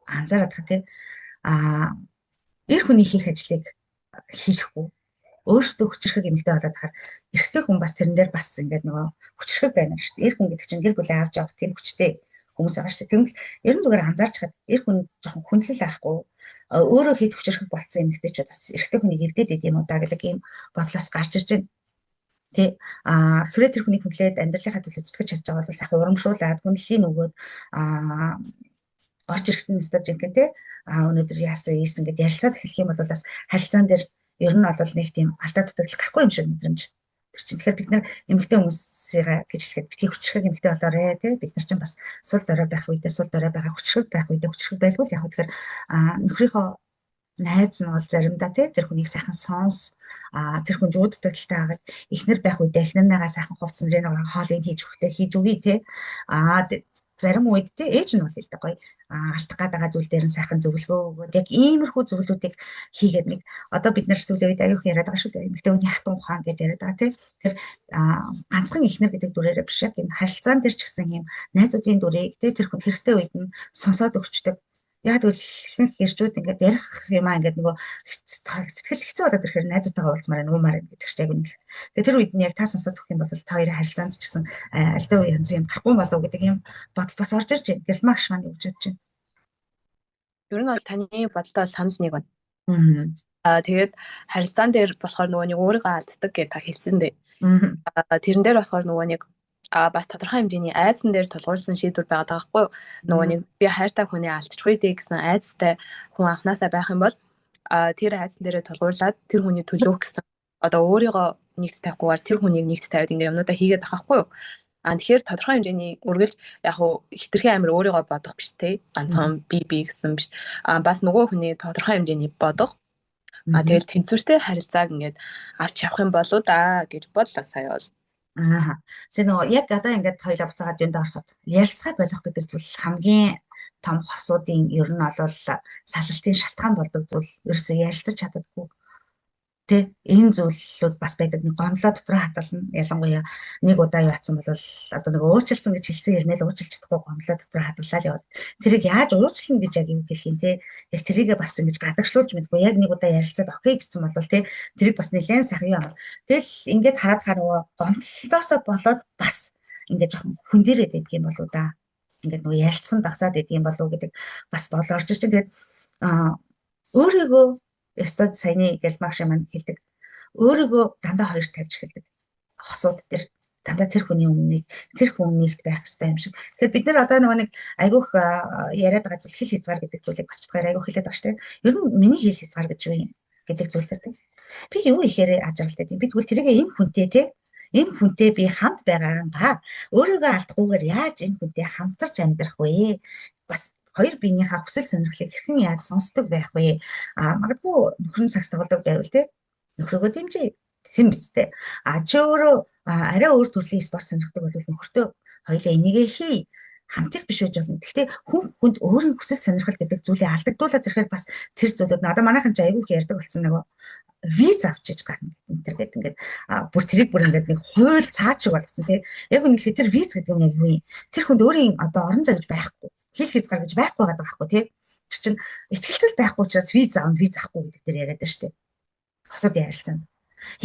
Speaker 1: Анзаараад хаа тий эр хүний хийх ажлыг хийхгүй өөрсдөө хүчрхэг эмэгтэй болоод хахаар эрэгтэй хүн бас тэрэн дээр бас ингээд нөгөө хүчрхэг байна шүү дээ. Эр хүн гэдэг чинь гэр бүлээ авч явах тийм хүчтэй хүмүүс байгаа шүү дээ. Тэгвэл ер нь зүгээр анзаарч хаад эр хүн жоохон хүндлэл авахгүй өөрөө хэд хүчрхэг болцсон эмэгтэйчүүд бас эрэгтэй хүнийг эвдээд идэв юм уу да гэдэг ийм бодлоос гарч ирж байна. Тэ хэрэг тэр хүний хүнлээд амьдралынхаа төлөө зүтгэж чадж байгаа бол сайхан урамшуулад хүнлэлийн өгөөд орж ирэхэд нь өстөж ингэн тэ өнөөдөр яасан ийсэн гэдээ ярилцаад эхлэх юм бол бас харилцаан дээр ер нь бол нэг тийм алдаа дутагдал гарахгүй юм шиг мэдрэмж. Тэр чинь тэгэхээр бид нар эмэгтэй хүмүүсийг гэж хэлэхэд битгий хүчрхэг эмэгтэй болоорой тий бид нар чинь бас сул дорой байх үедээ сул дорой байгаа хүчрхэг байх үедээ хүчрхэг байлгүй яг тэгэхээр нөхрийнхөө найз нь бол заримдаа тий тэр хүнийг сайхан сонс тэр хүн юу дутагдaltaй хагаад эхнэр байх үедээ эхнэрнээгаа сайхан хувцсан нэрээ нэг хоолыг хийж өгөхтэй хийж өгье тий зарим үед тий ээж нь бол л да гоё алдах гад байгаа зүйл дээр нь сайхан зөвлөгөө өгөөд яг иймэрхүү зөвлөлүүдийг хийгээд нэг одоо бид нар сүүлийн үед аюух яриад байгаа шүү дээ эмэгтэй хүний хатан ухаан гэдээ яриад байгаа тий тэр ганцхан эхнэр гэдэг дүрээрээ биш яг энэ харилцаан дээр ч гэсэн юм найзуудын дүрийг тий тэр хүн хэрэгтэй үед нь сонсоод өгчдөг. Яг л ихэнх ирчүүд ингээд ярих юмаа ингээд нөгөө сэтгэл хэцүү болоод ирэхээр найзуудтайгаа уулзмаар нуумаар гэдэг чинь яг үнэ. Тэгээ тэр үед нь яг та сонсоод өгөх юм бол та хоёрын харилцаанд ч гэсэн альдаа янз юм гарахгүй болов гэдэг юм бодол бас орж ирж байна. Гэрэл маш маань өгч байна.
Speaker 2: Ер нь бол таны бодлоо санал нэг байна. Тэгээд харилцаан дээр болохоор нөгөө нэг өөрийгөө алддаг гэж та хэлсэн дээ. Тэрэн дээр болохоор нөгөө нэг бас тодорхой хэмжээний айдсан дээр тулгуурсан шийдвэр байгаа байхгүй юу? Нөгөө нэг би хайртай хүнээ алдчихгүй дээ гэсэн айдастай хүн анханасаа байх юм бол тэр айдсан дээрээ тулгуурлаад тэр хүний төлөөх гэсэн одоо өөрийгөө нэгт тавихгүйгээр тэр хүнийг нэгт тавиад ингээ юмнуудаа хийгээд байгаа байхгүй юу? Тэгэхээр тодорхой хэмжээний үргэлж яг хуу хитрхи амир өөрийгөө бодох биш те ганцхан би гэсэн биш. Бас нөгөө хүний тодорхой хэмжээний бодох. Тэгэл тэнцвэртэй харилцааг ингээд авч явах юм болоо да гэж бодлоо сая бол.
Speaker 1: Тэгээ нөгөө яг одоо ингээд хоёулаа буцаагаад юунд ороход ярилцгаа болох гэдэг зүйл хамгийн том хосуудын ер нь бол салалтын шалтгаан болдог зүйл ерөөсөө ярилцаж чаддаггүй. Тэ энэ зүйлүүд бас байдаг нэг гомлоо дотор хадгална. Ялангуяа нэг удаа яатсан бол одоо нэг уучлалцсан гэж хэлсэн ярнэл уучлж чадахгүй гомлоо дотор хадгалаад яваад тэрийг яаж уучлах гэж яг юу хэлэх юм те. Яг тэрийгээ бас ингэж гадагшлуулж мэдгүй яг нэг удаа ярилцаад окей гэсэн бол те тэрийг бас нэлээд сайхан юм. Тэгэл ингээд хараад нөгөө гомдлоосоо болоод бас ингээд жоохон хүндэрээд байдаг юм болоо да. Ингээд нөгөө ярилцсан багсаад байдаг юм болоо гэдэг бас болоорч чинь тэгээд өөрийгөө ястад саяны гэлмагш маань хэлдэг. Өөрийгөө дандаа хоёр тавьж хэлдэг. Хосууд дээр дандаа тэр хүний өмнөнийг тэр хүн нэгт байх хэрэгтэй юм шиг. Тэгэхээр бид нар одоо нэг айгүйх яриад байгаа зүйл хэл хязгаар гэдэг зүйлийг бас бодохоор айгүйх хэлээд байгаа шүү дээ. Ер нь миний хэл хязгаар гэж юу юм гэдэг зүйл дээр. Би юу ихээр ажиглалтай юм. Би тэгвэл тэрийг энэ хүнтэй те энэ хүнтэй би хамт байгаа юм ба. Өөрийгөө алдахгүйгээр яаж энэ хүнтэй хамтарч амьдрах вэ? Бас хоёр биенийхээ хүсэл сонирхлыг хэрхэн яаж сонсдог байх вэ? Магадгүй нөхөр нь сакс тоглодог байвал те нөхрөөгөө дэмжиж тийм биз дээ. Чи өөрөө арай өөр төрлийн спорт сонирхдаг бол нөхөртөө хоёулаа энийгээ хий. Хамтыг биш байж болно. Гэхдээ хүнд өөрийн хүсэл сонирхол гэдэг зүйлийг алдагдуулаад ирэхээр бас тэр зүйлүүд надад манайхан ч айгүйх ярьдаг болсон нөгөө виз авчиж гарна гэдэг ингээд бүр тэрийг бүр ингээд нэг хууль цаад шиг болгоцсон тий. Яг үнэхээр тэр виз гэдэг нь яг юу юм? Тэр хүнд өөрийн одоо орон зай гэж байхгүй. Хэл хязгаар гэж байхгүй байгаа байхгүй тий. Тэр чинь ихтгэлцэл байхгүй учраас виз авах байхгүй гэдэг дээр яриад байна шүү дээ. Хосод ярилцсан.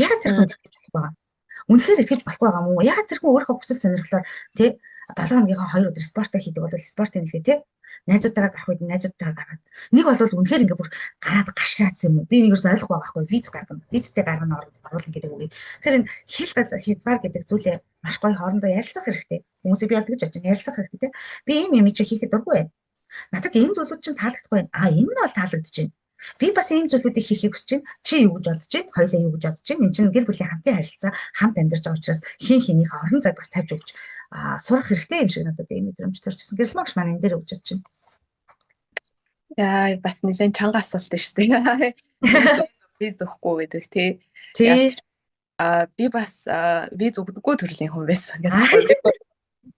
Speaker 1: Яг тэр хүн итгэж болох байгаа. Үнэхээр итгэж болох байгаа мó? Яг тэр хүн өөрийнхөө хүсэл сонирхлоор тий 7 хоногийнхаа 2 өдөр спортоо хийдэг бол спортын хэлгээ тий найзуудтайгаа гарах үед найзуудтайгаа гаргаад нэг бол үнэхээр ингээ бүр гараад гашраацсан юм уу би нэгээс ойлгох байхгүй виз гаргана визтэй гаргана оруулна гэдэг үг. Тэгэхээр энэ хэл хязгаар гэдэг зүйлээ маш гоё хоорондоо ярилцах хэрэгтэй. Хүмүүсийг би бол гэж бодож байна ярилцах хэрэгтэй тий би юм чи хийхэд дургүй байна. Надад энэ зүйлүүд чинь таалагдахгүй байна. Энэ нь бол таалагдаж байна. Би бас ийм зүйлүүдийг хийхийг хүсэж байна. Чи юу гэж бодож байна? Хоёулаа юу гэж бодож байна? Энд чинь гэр бүлийн хамтын харилцаа, хамт амьдарч байгаа учраас хин хинийх орон зайг бас тавьж өгч сурах хэрэгтэй юм шиг надад ийм мэдрэмж төрчихсөн. Гэрэл магш маань энэ дээр өгч чинь.
Speaker 2: Яа, бас нэлээд чанга асуулт шүү дээ. Би зөхгүй гэдэг тий. Би бас виз өгдөггүй төрлийн хүн байсан.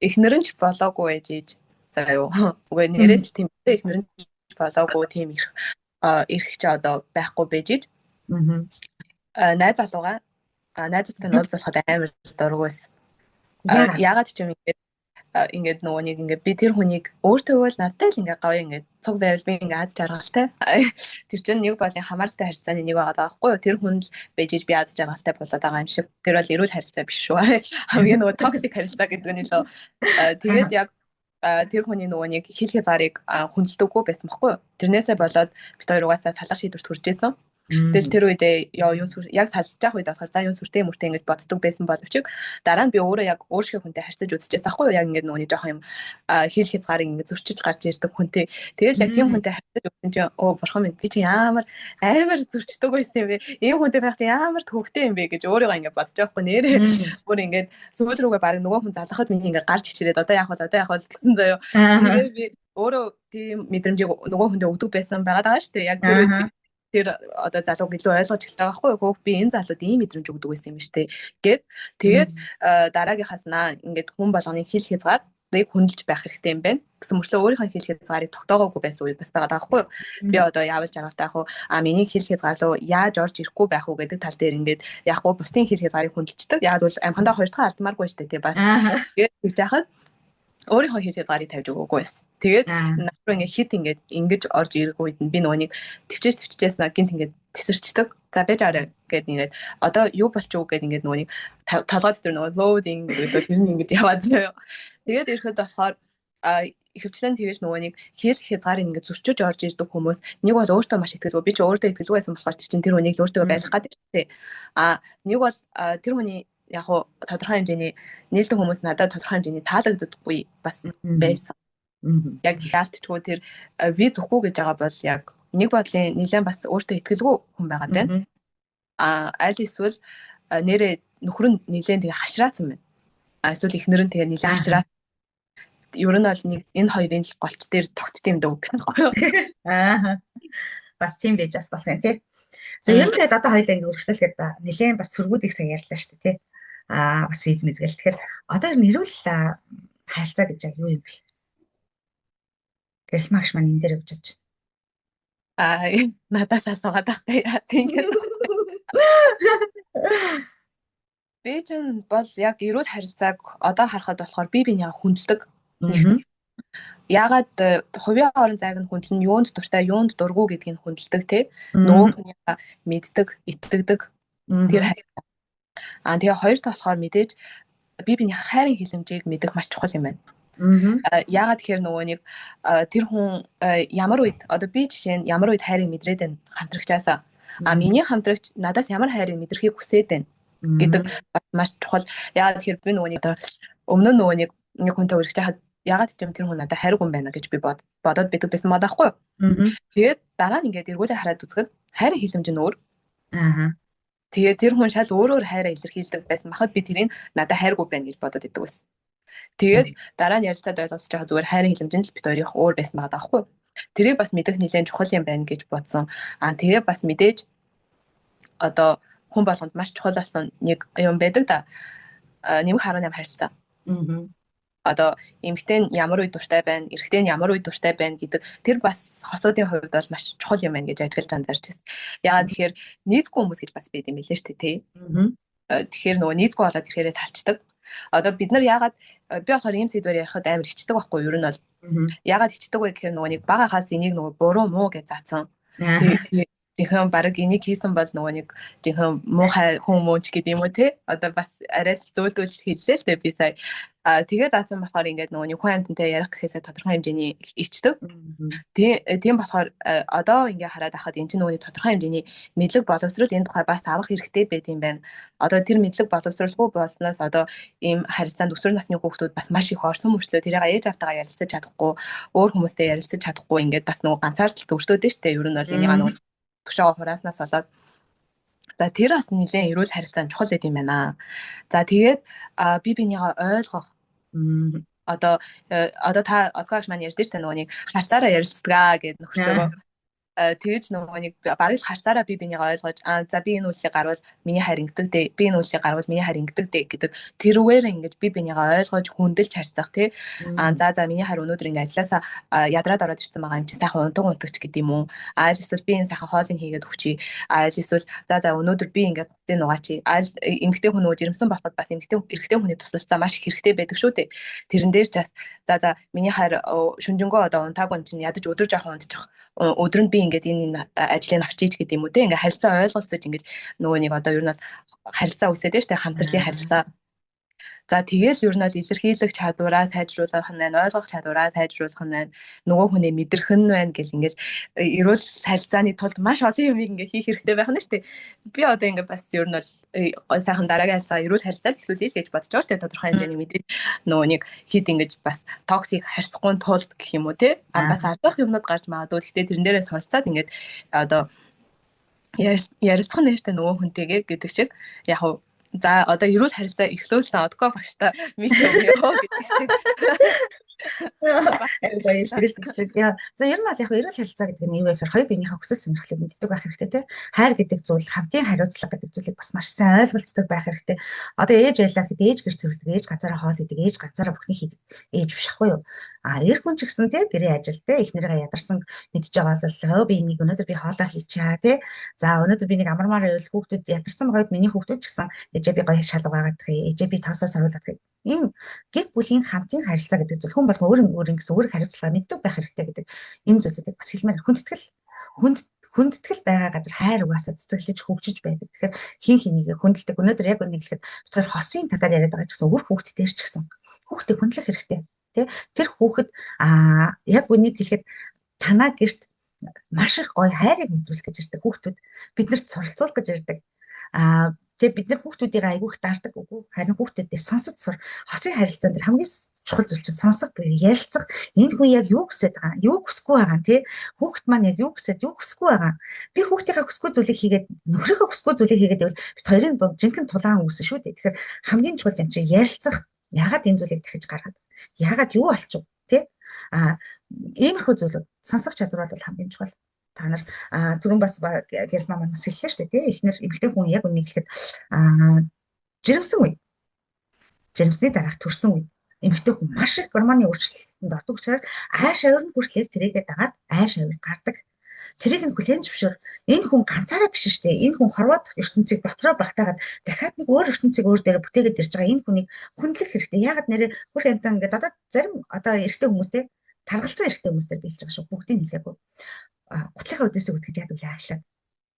Speaker 2: Эхнэр нь ч болоогүй байж. За юу. Үгүй нэрэл тийм ихнэр нь болоогүй тийм ирэх чи одоо байхгүй байж иж. Найз залууга найзуудтай нь уулзахад амар дургүй байсан. Яагаад ч юм ингээд нөгөө нэг ингээд би тэр хүнийг өөртөө л надтай л ингээд гоё ингээд цуг байвал би ингээд аз жаргалтай. Тэр чинь нэг болын хамааралтай харьцааны нэг байгаа байхгүй юу? Тэр хүн л байж би аз жаргалтай болоод байгаа юм шиг. Тэр бол эрүүл харилцаа биш шүү. Хамгийн нөгөө токсик харилцаа гэдэг нь лөө. Тэгээд яг тэр хүний нөгөө нэг хил хязгаарыг хүндэлдэггүй байсан байхгүй юу? Тэрнээсээ болоод бид хоёр угаасаа салах шийдвэрт хүрч ирсэн. Тэгэл тэр үедээ яг салж байгаа үед болохоор за юу сүртэй мөртэй ингэж боддог байсан боловч дараа нь би өөрөө яг өөршөө хүнтэй харьцаж үзчихсэн байхгүй юу? Яг ингэ нөгөө жоох юм хил хязгаарыг ингэ зөрчиж гарч ирдэг хүнтэй. Тэгэл яг тийм хүнтэй харьцаж үзсэн чинь бурхан минь би чи амар зөрчдөг байсан юм бэ? Ийм хүнтэй байх чи ямар төвхтэй юм бэ гэж өөрийгөө ингэ бодож байгаа байхгүй нэрээ. Бүр ингэ сүүл рүүгээ баг нөгөө хүн залхахад миний ингэ гарч ичрээд одоо яах вэ гэсэн заяо. Тэгээд би өөрөө тийм мэдрэмжийг нөгөө хүндээ өгдөг байсан байгаа даа шүү дээ. Яг тэр одоо залууг илүү ойлгож эхэлж байгаа байхгүй юу? Би энэ залууд ийм мэдрэмж өгдөг байсан юм шүү дээ. Тэгээд дараагийнхаас ингээд хүн болгоны хил хязгаарыг хүндэлж байх хэрэгтэй юм байна. Гэсэн мөрчлөө өөрийнхөө хил хязгаарыг тогтоогоогүй байсан үед бас байгаа байхгүй юу? Би одоо яавал жаргалтай ах уу? Миний хил хязгаар руу яаж орж ирэхгүй байх уу гэдэг тал дээр ингээд яахгүй бусдын хил хязгаарыг хүндэлждэг. Яг бол амхандаа хоёр дахь алдмааргүй шүү дээ. Тий бас. Тэгээд тэгж яхад өөрийнхөө хил хязгаарыг тавьж өгөөгүй байсан. Тэгээд надад ингээ хит ингэж орж ирэх үед нь би нөгөө нэг төвчээс гинт ингээ тесэрчдэг. За байж арай гэд ингээд одоо юу болчих уу гэд ингээд нөгөө нэг толгой дотор нөгөө loading гэдэг тэр нь ингэж яваад заяа. Тэгээд ирэхэд болохоор ихэвчлэн тэгэж нөгөө нэг хил хязгаарыг ингээ зөрчиж орж ирдэг хүмүүс нэг бол өөртөө маш итгэлгүй. Би ч өөртөө итгэлгүй байсан болохоор чинь тэр хүнийг өөртөө байлгах гэдэг тийм. Нэг бол тэр хүний яг хуу тодорхой хэмжээний нийлдэг хүмүүс надад тодорхой хэмжээний таалагддаггүй бас байсан. Яг яалтчгүй тэр ви зүхгүй гэж байгаа бол яг нэг бодлын нэлээд бас өөртөө итгэлгүй хүн байгаа даа. Аль эсвэл нэрээ нөхөр нь нэлээд тэгээ хашраацсан байна. Эсвэл ихнэр нь тэгээ нэлээд хашраад ер нь бол нэг энэ хоёрын голч дээр тогтд юм даа гэх юм. Бас тийм байж бас болох юм тий.
Speaker 1: За ер нь тэгээд одоо хоёулаа ингэ өргөжлөлгээд нэлээд бас сүргүүдийг сайн ярьлаа шүү дээ тий. Бас виз мэзгэл. Тэгэхээр одоо нэрвэл харилцаа гэж яг юу юм бэ? Гэрэл маш маань энэ дээр өгч
Speaker 2: байна. Надаас асуугаад тахтай яа тийм. Би чинь бол яг эрүүл харилцааг одоо харахад болохоор би бинийг хүндэлдэг. Ягаад хувийн орон зайг нь хүндлэн юунд дуртай, юунд дургүй гэдгийг хүндэлдэг те. Нөгөө хүнийг мэддэг, итгэдэг. Тэр харилцаа. Тэгээ хоёр талд болохоор мэдээж би биний хайрын хилэмжийг мэдэх маш чухал юм байна. Яагаад тэгэхээр нөгөө нэг тэр хүн ямар үед одоо би жишээ нь ямар үед хайрыг мэдрээд байна хамтрагчаасаа миний хамтрагч надаас ямар хайрыг мэдрэхийг хүсээд байна гэдэг маш чухал. Яагаад тэгэхээр би нөгөө нэг өмнө нөгөө нэг хүнтэй үргэлж хахад яагаад ч юм тэр хүн надад хайргүй юм байна гэж би бодоод бидэг байсан маа даахгүй. Тэгээд дараа нь ингээд эргүүлээ хараад үзэхэд хайрын хилэмж нь өөр. Тэгээд тэр хүн шал өөрөөр хайраа илэрхийлдэг байсан махад би тэрийг надад хайргүй байна гэж бодоод идэг байсан. Тэгээд дараа нь ярилцаад ойлголцож байгаа зүгээр хайрын хилэмж нь бит хоёрын өөр байсан байгаа даахгүй. Тэрийг бас мэдэх нэлээд чухал юм байна гэж бодсон. Тэгээ бас мэдээж одоо хүн болгонд маш чухал болсон нэг юм байдаг да. Нэмэх 18 харилцаа. Одоо эмэгтэй нь ямар үед дуртай байна, эрэгтэй нь ямар үед дуртай байна гэдэг тэр бас хосуудын хувьд бол маш чухал юм байна гэж ажиглаж анзаарч байна. Яагаад тэгэхээр нийцгүй хүмүүс гэж бас байд юм билээ шүү дээ тий. Тэгэхээр нөгөө нийцгүй болоод ирэхээрээ салчдаг. Одоо бид нар яагаад би болохоор ийм сэдвээр ярихад амар хичдэг байхгүй юу? Ер нь бол яагаад хичдэг вэ гэхээр нөгөө нэг багахаас энийг нөгөө буруу муу гэж заасан. Тэгэхээр баг энийг хийсэн бол нөгөө нэг жинхэнэ муухай хүн мууч гэдэг юм уу те. Одоо бас арай зөөлдүүлж хэллээ л дээ би сая. Тэгээд заасан болохоор ингээд нөгөө нэг хүн амьтантай ярих гэхээсээ тодорхой хэмжээний ичдэг. Тийм болохоор одоо ингээд хараад ахад энэ чинь нөгөө тодорхой хэмжээний мэдлэг боловсрол энэ тухай бас авах хэрэгтэй байт юм байна. Одоо тэр мэдлэг боловсролгүй болсноос одоо ийм харилцаанд өсвөр насны хүүхдүүд бас маш их орсон мөрчлөө тэрийг ээж автайгаа ярилцаж чадахгүй, өөр хүмүүстэй ярилцаж чадахгүй ингээд бас нөгөө ганцаардл төвшрөөд нь штэ. Ер нь бол энийг нөгөө төгшөөгөө хурааснаас болоод за тэр бас нэлээд эрүүл харилцаанд чухал байт юм байна. За тэгээд би бинийгаа ойлгох одоо та одгоош маань ярьж штэ нөгөө нэг харцаараа ярилцдаг гэд нөхөртөө тэгэж нөгөө нэг бараг л харцаараа би бинийг ойлгож за би энэ үйлчлэг гарвал миний хайр ингэдэг дээ, би энэ үйлчлэг гарвал миний хайр ингэдэг дээ гэдэг тэрүүгээр ингэж би бинийг ойлгож хөндлөж харьцах тий. За миний хайр өнөөдөр ингэ ажилласаа ядраад ороод ирсэн байгаа юм чи сайхан ундаг унтагч гэдэг юм уу? Эсвэл би энэ сайхан хоолыг хийгээд өгчий. Эсвэл за өнөөдөр би ингэ зэн угаачи. Эмэгтэй хүн нөгөө жирэмсэн болоход бас эрэгтэй хүний туслалцаа маш их хэрэгтэй байдаг шүү дээ. Тэрэн дээр ч бас за миний хайр шүнжэнгөө одоо унтаагүй юм чинь ядаж өдөр жоохон унтчих. Өдөр нь би ингээд энэ ажлыг авчиж гэдэг юм уу те ингээд харилцаа ойлголцож ингээд нөгөө нэг одоо ер нь харилцаа үсээд байна шүү дээ хамтрлын харилцаа. За тэгэл ер нь илэрхийлэх чадвараа сайжруулах нь байна, ойлгох чадвараа сайжруулах нь байна, нөгөө хүнээ мэдрэх нь байна гэл ингээд эрүүл харилцааны тулд маш олон юм ингээд хийх хэрэгтэй байх нь шүү дээ. Би одоо ингээд бас ер нь бол сайхан дараагийн харилцаа эрүүл харилцаа эхлүүлээ л гэж бодож байгаа шүү дээ. Тодорхой хэмжээний мэдээж нөгөө нэг хит ингээд бас токсик харьцахгүй тулд гэх юм уу те. Бас ардах юмнууд гарч магадгүй. Гэхдээ тэрэн дээрээ суралцаад ингээд одоо ярилцах нь нэртэй нөгөө хүнтэйгээ гэдэг шиг яг хуу за одоо эрүүл харилцаа эхлүүлсэн одгоо багштай мит өгөө гэдэг шиг.
Speaker 1: За ер нь бол яг эрүүл харилцаа гэдэг нь юу вэ гэхээр хоёр биенийхээ хүсэл сонирхлыг мэддэг байх хэрэгтэй тийм. Хайр гэдэг зүйл хамтын хариуцлага гэдэг зүйлийг бас маш сайн ойлголцдог байх хэрэгтэй. Одоо ээж байлаа гэхэд ээж гэр цэвэрлэдэг, ээж газараа хоол идэг, ээж газараа бүхний хийдэг ээж биш ахгүй юу? Эр хүн ч гэсэн тийм гэрээ ажил тийм эхнэрээ ядарсан мэдж байгаа бол би энийг өнөөдөр би хоолоо хийчаа тийм. За өнөөдөр би нэг амармаар байвал хүүхдүүд ядарсан байгаад миний хүүхдүүд ч гэсэн ээжээ би гоё шалгаагаад ээжээ би тоосоо суулгах ийм гэр бүлийн хамтын харилцаа гэдэг зүйл хүн болгон өөр гэсэн өөр хариуцлага мэддэг байх хэрэгтэй гэдэг энэ зүйлүүдийг бас хэлмээр хүндэтгэл байгаа газар хайр угаасаа цэцэглэж хөгжиж байдаг. Тэгэхээр хин хинийгээ хүндэлдэг. Өнөөдөр яг үнийг хэлэхэд бид хосын талаар яриад байгаа ч гэсэн өөр хүүхд дээр ч гэсэн хүүхдээ хүндлэх хэрэгтэй. Тэ тэр хүүхэд яг үнийг хэлэхэд танаа гэрт маш их гоё хайрыг мэдрүүлэх гэж ирдэг хүүхдүүд биднэрт суралцуулах гэж ирдэг. Тэгээ бид нар хүүхдүүдийг айгүйх даардаг үгүй харин хүүхдүүдээ сонсож сур хосын харилцаан дээр хамгийн чухал зүйл чинь сонсох буюу ярилцах энэ хүн яг юу хүсэж байгаа юу хүсэхгүй байгаа тий хүүхд маань яг юу хүсэж юу хүсэхгүй байгаа би хүүхдийнхээ хүсэхгүй зүйлийг хийгээд нөхрийнхөө хүсэхгүй зүйлийг хийгээд байвал бид хоёрын дунд жинхэнэ тулаан үүснэ шүү дээ тэгэхээр хамгийн чухал юм чинь ярилцах ягаад энэ зүйлийг дахиж гаргаад ягаад юу болчих тий иймэрхүү зүйлүүд сонсох чадвар бол хамгийн чухал. Та нар түрүүн бас гэрэл мамаас хэллээ шүү дээ тий эхнэр эмэгтэй хүн яг үнийг хэлэхэд жирэмсэн үе жирэмсний дараах төрсөн үе эмэгтэй хүн маш их гормоны өөрчлөлтөнд ордог учраас ааш авир нь хүртэл тэрийгээ дагаад ааш авир гардаг тэрийг нь хүлээн зөвшөөр энэ хүн ганцаараа биш шүү дээ энэ хүн хорвоод ертөнцийг дотроо багтаагаад дахиад нэг өөр ертөнцийг өөр дээр бүтээгээд ирж байгаа энэ хүнийг хүндлэх хэрэгтэй ягаад нэрээ бүр хэмтэн ингээд одоо зарим одоо эрэгтэй хүмүүстэй таргалцсан эрэгтэй хүмүүстэй биелж байгаа шүү бүгдийг хэлээгүй гутлахаа үдээсээ үтгэж яд үлээ аашлаа.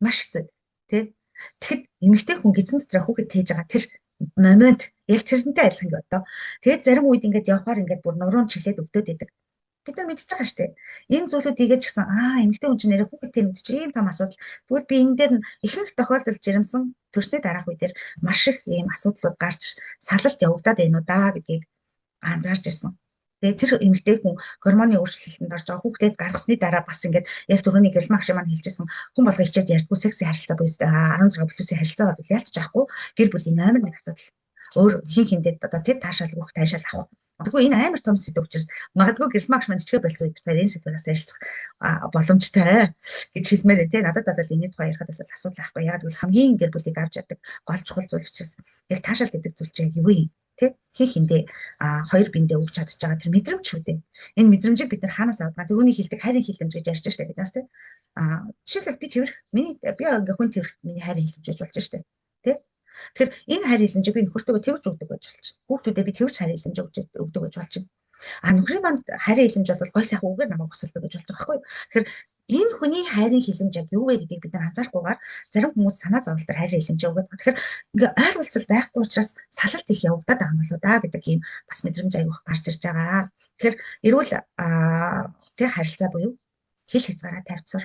Speaker 1: Маш хэцүү тий. Тэгэхэд эмэгтэй хүн гизэн дотроо хүүхэд тээж байгаа тэр момент яг тэрнтэй адилхан гэ одоо. Тэгээд зарим үед ингээд явхаар ингээд бүр нуруунд чилээд өгдөөд идэг. Бид нар мэдчихэж байгаа шүү дээ. Энэ зүйлүүд ийгэж гисэн эмэгтэй хүн чинь нэрээ хүүхэд тэмдэж ийм том асуудал. Тэгвэл би энэ дээр ихэнх тохиолдолд жирэмсэн төрсний дараах үе дээр маш их ийм асуудлууд гарч салалт явагдаад байна уу да гэдгийг анзаарч ирсэн. Тэгээ тэр эмэгтэй хүн гормоны өөрчлөлтөнд орж байгаа хүүхдэд гаргасны дараа бас ингээд яг түрүүний гэрэл магш маань хэлжсэн хүн болго хичээд ярьдгүй секси харилцаа буюу 16+ харилцаа бол ялцж байхгүй гэр бүлийн амар нэг асуудал. Өөр хин хиндэд одоо тэр таашаал бүх таашаал авах. Тэгвэл энэ амар том сэдв учраас магадгүй гэрэл магш маань ичгээ болсон үед тэр энэ сэдвээс ярилцах боломжтой гэж хэлмээр тий надад бол энэ тухай ярихад бол асуудал байхгүй. Яг бол хамгийн гэр бүлийг авч явдаг гол чухал зүйл учраас яг таашаал гэдэг зүйл чинь юу юм? Хин хиндэ хоёр биендээ өгч чадж байгаа тэр мэдрэмж шүү дээ. Энэ мэдрэмжийг бид нар хаанаас авдаг? Түрүүний хэлдэг хайрын хилэмж гэж ярьж штэ биднээс тий. Жишээлбэл би тэрх би ингээ хүн тэрх миний хайрын хилэмж гэж болж штэ. Тий. Тэгэхээр энэ хайрын хилэмжийг би нөхөртөө тэрж өгдөг гэж болж байна. Хүүхдүүдэд би тэрж хайрын хилэмж өгдөг гэж болж байна. Нөхрийн манд хайрын хилэмж бол гой сайхан үгээр намайг хүсэлдэг гэж болж байгаа байхгүй юу? Тэгэхээр энэ хүний хайрын хилэмж яг юу вэ гэдгийг бид нар анзаарахгүйгээр зарим хүмүүс санаа зовлтоор хайрын хилэмж өгöd. Тэгэхээр ингээ ойлголцол байхгүй учраас салалт их явагдаад байгаа юм болоо да гэдэг ийм бас мэдрэмж аявах гарч ирж байгаа. Тэгэхээр эрүүл тэг харилцаа буюу хэл хязгаараа тавьцсар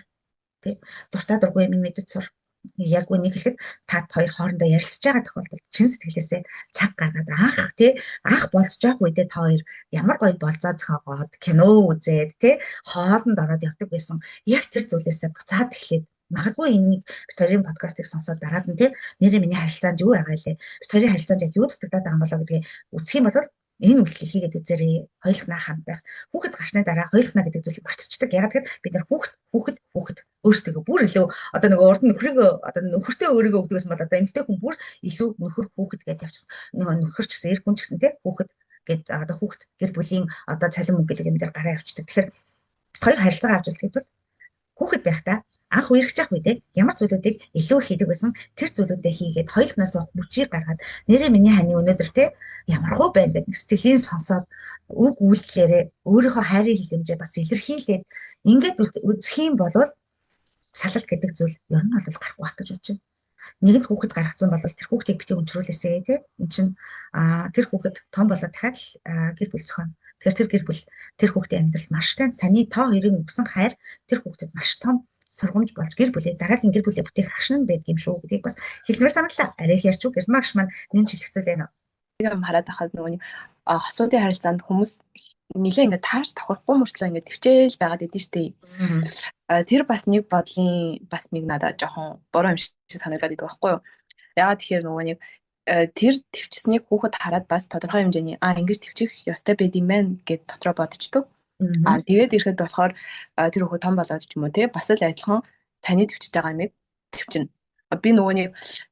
Speaker 1: тэг дуртай дургүй минь мэдэж сур яг үнийг хэлэхэд та хоёр хоорондоо ярилцж байгаа тохиолдолд чин сэтгэлээсээ цаг гаргаад анх болцож явах үедээ та хоёр ямар гоё болцоо цоогоод кино үзээд хоолнд ороод явдаг байсан яг тэр зүйлээсээ буцаад эхлээд магадгүй энийг бид хоёрын подкастыг сонсоод дараад нь нэрээ миний харилцаанд юу байгаа лээ бид хоёрын харилцаанд яг юу дутагдаад байгаа юм болоо гэдгийг үсэх юм бол Энэ үйлдэлийг хийгээд үзээрэй. Хоёулахнаа хамт байх. Хүүхэд гарсны дараа хоёулахнаа гэдэг зүйлийг мартчихдаг. Ягаад гэхээр бид нар хүүхэд өөрсдөө бүр илүү одоо нөгөө урд нөхрийгөө одоо нөхөртөө өөрийгөө өгдөгс бол одоо эмэгтэй хүн бүр илүү нөхөр хүүхэд гэдээ явчихсан. Нөгөө нөхөр ч гэсэн эр хүн ч гэсэн тий хүүхэд гэд одоо хүүхэд гэр бүлийн одоо цалин мөнгө гэдэг юм дээр гараа явчихдаг. Тэгэхээр бид хоёр харилцаагаа авч үзэхэд бол хүүхэд байхдаа анх үерхэж явах үедээ ямар зүйлүүдийг илүү хийдэг байсан тэр зүйлүүдээ хийгээд хоёулахнаас мөчийг гаргаад нэрээ миний ханы өнөөдөр те ямар хөө байна гэдэг сэтгэлийн сонсоод үг үйлдэлээрээ өөрийнхөө хайрын хилэмжээ бас илэрхийлээд ингээд үзэх юм бол салалт гэдэг зүйл ер нь бол гарахгүй байх гэж бодож байна. Нэгэнт хүүхэд гаргацсан бол тэр хүүхдийг бити өнчрүүлээсэй те эн чинь тэр хүүхэд том болоод дахиад гэр бүл зохино. Тэгэхээр тэр гэр бүл тэр хүүхдийн амьдралд маш таны тоо хоёрын өгсөн хайр тэр хүүхдэд маш том сургамж болж гэр бүлээ дараагийн гэр бүлээ бүтээх ашиг нь байдаг юм шүү гэдгийг бас хэлмээр саналлаа. Арай ярьч үг гэрмагш маань нэмж хэлэхцэл байна.
Speaker 2: Юм хараад байхад нөгөө хосуудын харилцаанд хүмүүс нилээ ингээд тааш давхарахгүй мөртлөө ингээд төвчээл байгаад идэв штэ. Тэр бас нэг бодлын бас нэг надад жоохон буруу юм шиг санагдаад идэв байхгүй юу. Яагаад тэгэхээр нөгөө нэг тэр төвчснийг хүүхэд хараад бас тодорхой хэмжээний ингэж төвчих ёстой байд юм байна гэд дотроо бодчихдог. Тэгээд ирэхэд болохоор тэр хүүхэд том болоод ч юм уу те бас л адилхан таны төвчж байгаа юмыг төвчнө. Би нөгөө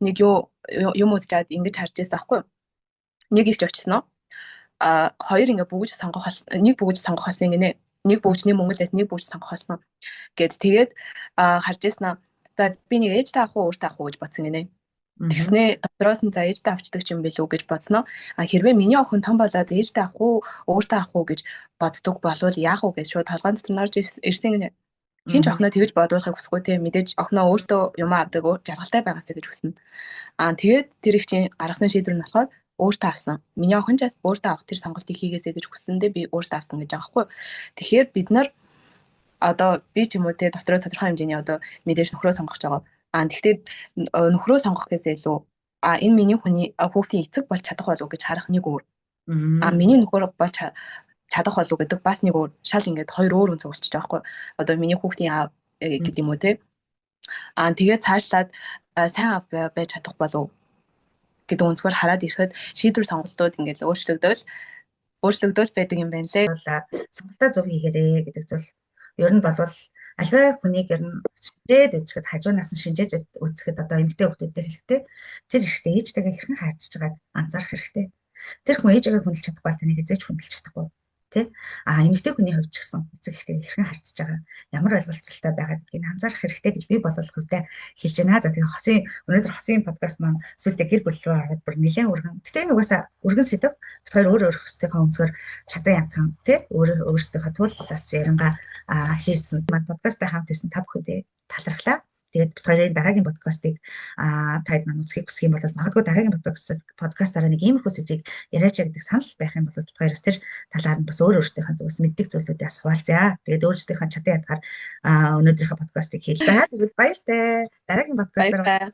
Speaker 2: нэг юм үзчихэд ингэж харж байсан байхгүй юу. Нэг ихч очсон уу? Хоёр ингээ бүгж сонгох нэг бүгж сонгох болсон гинэ. Нэг бүгжний Монголээс нэг бүгж сонгох болсон. Гэт тэгээд харж яснаа. За би нэг ээжтэй авах уу өөртөө авах уу гэж бодсон гинэ. Тэгснээ дотроос нь за ээжтэй авчдаг юм билүү гэж бодсноо. Хэрвээ миний охин том болоод ээжтэй авах уу өөртөө авах уу гэж боддог болвол яах уу гэж шууд толгойн дотор нарж ирсэн гинэ. Хинч охиноо тэгж бодуулахыг хүсэхгүй те мэдээж охиноо өөртөө юм авдаг жаргалтай байгаасаа гэж хүснэ. Тэгээд тэр их чинь гаргасан шийдвэр нь болохоор өөртөө авсан. Миний охин ч бас өөртөө авах тэр сонголтыг хийгээсэй гэж хүссэндээ би өөртөө авсан гэж байгаа байхгүй. Тэгэхээр бид нар одоо би ч юм уу те дотроо тодорхой хэмжээний одоо мэдээж нөхрөө сонгож байгаа. Тэгтээ нөхрөө сонгох гэсээ илүү энэ миний хүүхдийн эцэг болж чадах болов уу гэж харах нэг өөр. Миний нөхөр болж чадах болов уу гэдэг бас нэг өөр. Шал ингээд хоёр өөр үнцэг болчихж байгаа байхгүй. Одоо миний хүүхдийн аав гэдэг юм уу те. Тэгээд цаашлаад сайн аав байж чадах болов гэдэг өнцгөр хараад ирэхэд шийдвэр сонголтууд ингээд өөрчлөгдөөл байдаг юм байна лээ.
Speaker 1: Сонголтоо зөв хийгээрэй гэдэг зүйл ер нь болвол альва хүнийг ер нь шинжээд үзэхэд хажуунаас нь шинжээж үзэхэд одоо эмэгтэй хүмүүстэй хэлэхдээ тэр ихтэй ээжтэйгээ хэрхэн хайрцаж байгааг анзаарах хэрэгтэй. Тэр хүн ээжээгээ хүндэлж чадахгүй таныг эзэж хүндэлж чадахгүй тий. Эмэгтэй хүний хувьд ч гэсэн эцэг ихтэй хэрхэн харьцаж байгаа ямар ойлголцолтой байгаа гэдгийг анзаарах хэрэгтэй гэж би бол хувьдаа хэлж байна. За тэгээ өнөөдөр хосын подкаст маань сүлдээ гэр бүл рүү ороод бүр нэлээд өргөн. Гэтэ энэ угаасаа өргөн сэдв. Бид хоёр өөр өөрсдийнхөө өнцгөр чадан ятхан тий өөрсдийнхөө туулаас яринга хийсэн подкасттай хамт исэн та бүхэндээ талархлаа. Тэгээд бид хоёрын дараагийн подкастыг таад маань үзхийг хүсэх юм бол магадгүй дараагийн подкастаараа нэг иймэрхүү сэдвийг яриач гэдэг санал байх юм бол бид хоёроос тэр талаар нь бас өөрсдийнхөө зүгээс мэддэг зүйлүүдээ асуулзаа. Тэгээд өөрсдийнхөө чадан ятгаар өнөөдрийнхөө подкастыг хийлээ. Тэгвэл баяртай. Дараагийн подкастаар